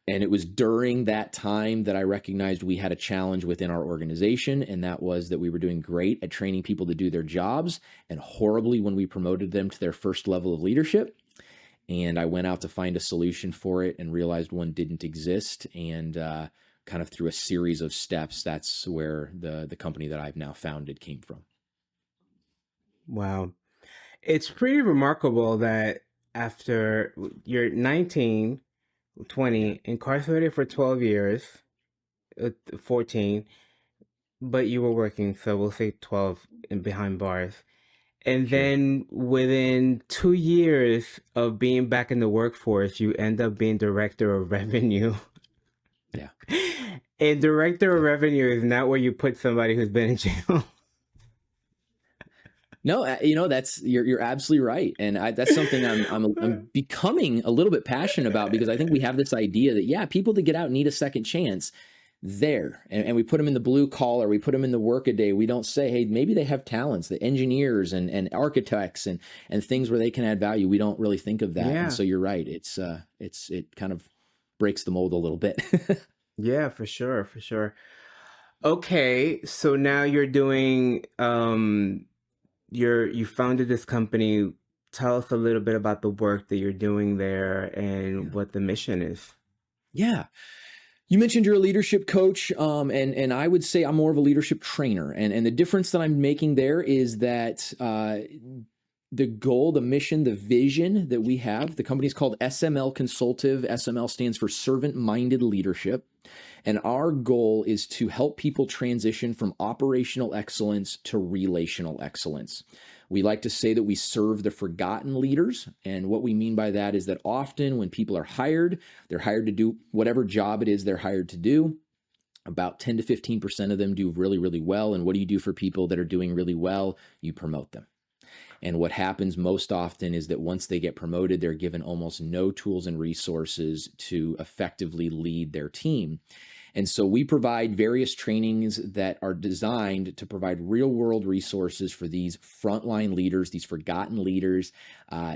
And it was during that time that I recognized we had a challenge within our organization, and that was that we were doing great at training people to do their jobs and horribly when we promoted them to their first level of leadership. And I went out to find a solution for it and realized one didn't exist. And kind of through a series of steps, that's where the company that I've now founded came from. Wow. It's pretty remarkable that after you're 19, 20, incarcerated for 12 years, 14, but you were working, so we'll say 12 in behind bars. And Sure. then within 2 years of being back in the workforce, you end up being director of revenue. Yeah. And director of revenue is not where you put somebody who's been in jail. No, that's you're absolutely right, and that's something I'm becoming a little bit passionate about, because I think we have this idea that people that get out need a second chance there, and we put them in the blue collar, we put them in the work a day. We don't say, hey, maybe they have talents, the engineers and architects and things where they can add value. We don't really think of that, Yeah. and so you're right. It kind of breaks the mold a little bit. Yeah, for sure, for sure. Okay, so now you're doing you founded this company. Tell us a little bit about the work that you're doing there and what the mission is. Yeah. You mentioned you're a leadership coach, and I would say I'm more of a leadership trainer. And the difference that I'm making there is that the goal, the mission, the vision that we have, the company is called SML Consultive. SML stands for Servant-Minded Leadership. And our goal is to help people transition from operational excellence to relational excellence. We like to say that we serve the forgotten leaders. And what we mean by that is that often when people are hired, they're hired to do whatever job it is they're hired to do. About 10 to 15% of them do really, really well. And what do you do for people that are doing really well? You promote them. And what happens most often is that once they get promoted, they're given almost no tools and resources to effectively lead their team. And so we provide various trainings that are designed to provide real world resources for these frontline leaders, these forgotten leaders,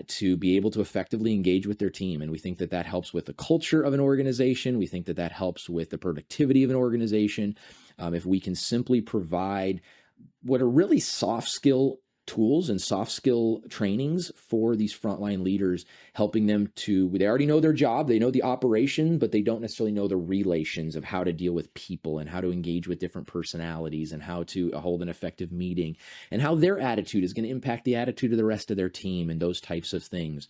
to be able to effectively engage with their team. And we think that that helps with the culture of an organization. We think that that helps with the productivity of an organization. If we can simply provide what are really soft skill tools and soft skill trainings for these frontline leaders, helping them they already know their job, they know the operation, but they don't necessarily know the relations of how to deal with people and how to engage with different personalities and how to hold an effective meeting and how their attitude is going to impact the attitude of the rest of their team and those types of things.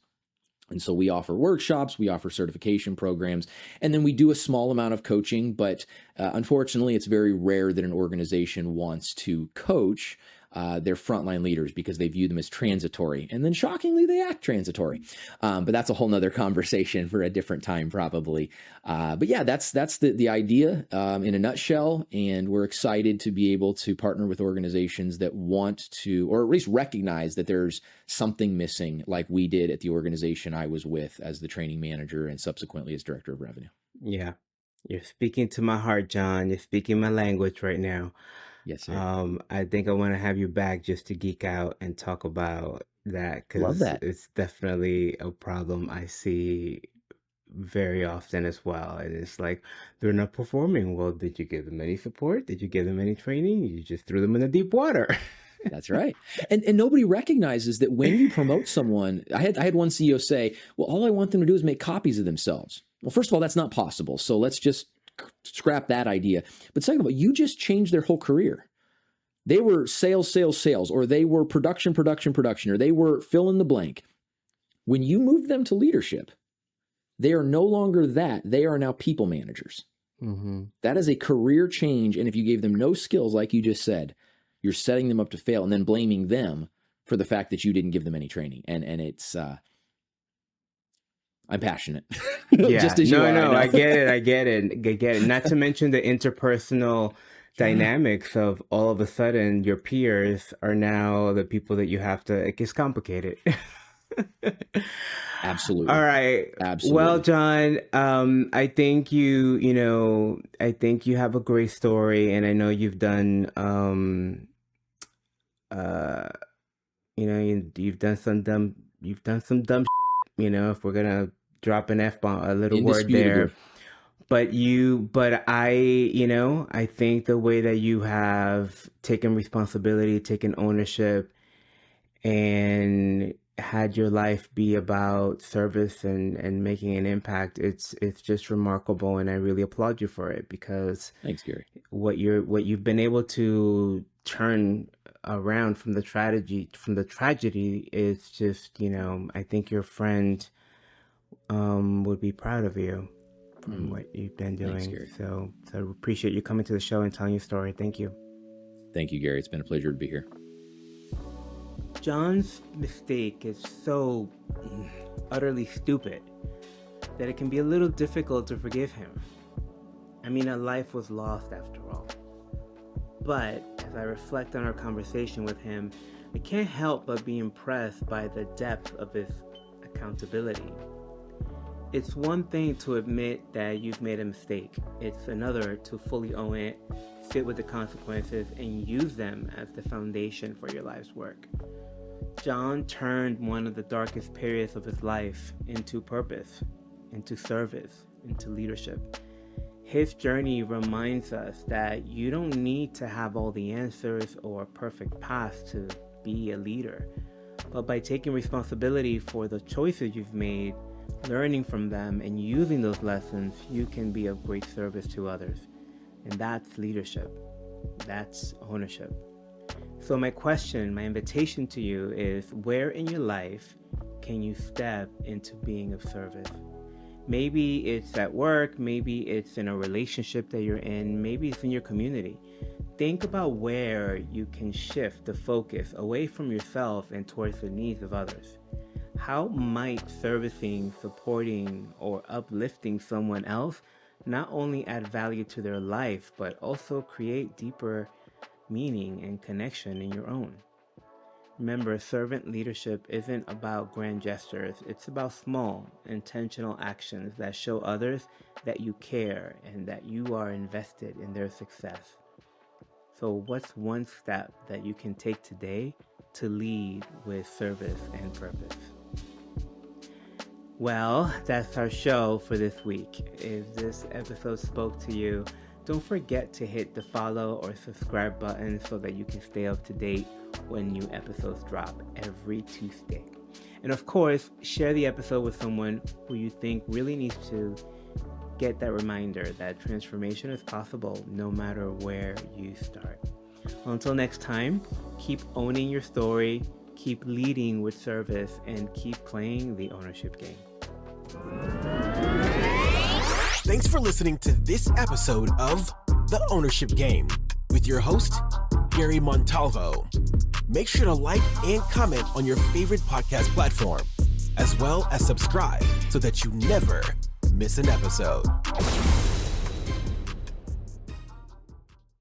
And so we offer workshops, we offer certification programs, and then we do a small amount of coaching, but unfortunately, it's very rare that an organization wants to coach their frontline leaders because they view them as transitory. And then shockingly, they act transitory. But that's a whole nother conversation for a different time, probably. But yeah, that's the idea in a nutshell. And we're excited to be able to partner with organizations that want to, or at least recognize that there's something missing, like we did at the organization I was with as the training manager and subsequently as director of revenue. Yeah. You're speaking to my heart, John. You're speaking my language right now. Yes, sir. I think I want to have you back just to geek out and talk about that, Love because that. it's definitely a problem I see very often as well. And it's like, they're not performing. Well, did you give them any support? Did you give them any training? You just threw them in the deep water. That's right. And nobody recognizes that when you promote someone, I had one CEO say, well, all I want them to do is make copies of themselves. Well, first of all, that's not possible. So let's just scrap that idea. But second of all, you just changed their whole career. They were sales, or they were production, or they were fill in the blank. When you move them to leadership, they are no longer that. They are now people managers. Mm-hmm. That is a career change. And if you gave them no skills, like you just said, you're setting them up to fail and then blaming them for the fact that you didn't give them any training. And it's, I'm passionate. Yeah, Just as you are, I get it. Not to mention the interpersonal dynamics of all of a sudden your peers are now the people that you have to, it gets complicated. Absolutely. All right. Absolutely. Well, John, I think I think you have a great story, and I know you've done, you've done some dumb shit, if we're gonna drop an F-bomb, a little word there. I think the way that you have taken responsibility, taken ownership, and had your life be about service and making an impact, it's just remarkable, and I really applaud you for it, because Thanks, Gary. what you've been able to turn around from the tragedy is just, I think your friend would be proud of you from what you've been doing. Thanks, Gary. So I appreciate you coming to the show and telling your story. Thank you. Thank you, Gary. It's been a pleasure to be here. John's mistake is so utterly stupid that it can be a little difficult to forgive him. I mean, a life was lost after all. But as I reflect on our conversation with him, I can't help but be impressed by the depth of his accountability. It's one thing to admit that you've made a mistake. It's another to fully own it, sit with the consequences, and use them as the foundation for your life's work. Jon turned one of the darkest periods of his life into purpose, into service, into leadership. His journey reminds us that you don't need to have all the answers or a perfect path to be a leader. But by taking responsibility for the choices you've made, learning from them, and using those lessons, you can be of great service to others. And that's leadership. That's ownership. So my invitation to you is, where in your life can you step into being of service? Maybe it's at work, maybe it's in a relationship that you're in, maybe it's in your community. Think about where you can shift the focus away from yourself and towards the needs of others. How might servicing, supporting, or uplifting someone else not only add value to their life, but also create deeper meaning and connection in your own? Remember, servant leadership isn't about grand gestures. It's about small, intentional actions that show others that you care and that you are invested in their success. So what's one step that you can take today to lead with service and purpose? Well, that's our show for this week. If this episode spoke to you, don't forget to hit the follow or subscribe button so that you can stay up to date when new episodes drop every Tuesday. And of course, share the episode with someone who you think really needs to get that reminder that transformation is possible no matter where you start. Until next time, keep owning your story, keep leading with service, and keep playing the ownership game. Thanks for listening to this episode of The Ownership Game with your host, Gary Montalvo. Make sure to like and comment on your favorite podcast platform, as well as subscribe so that you never miss an episode.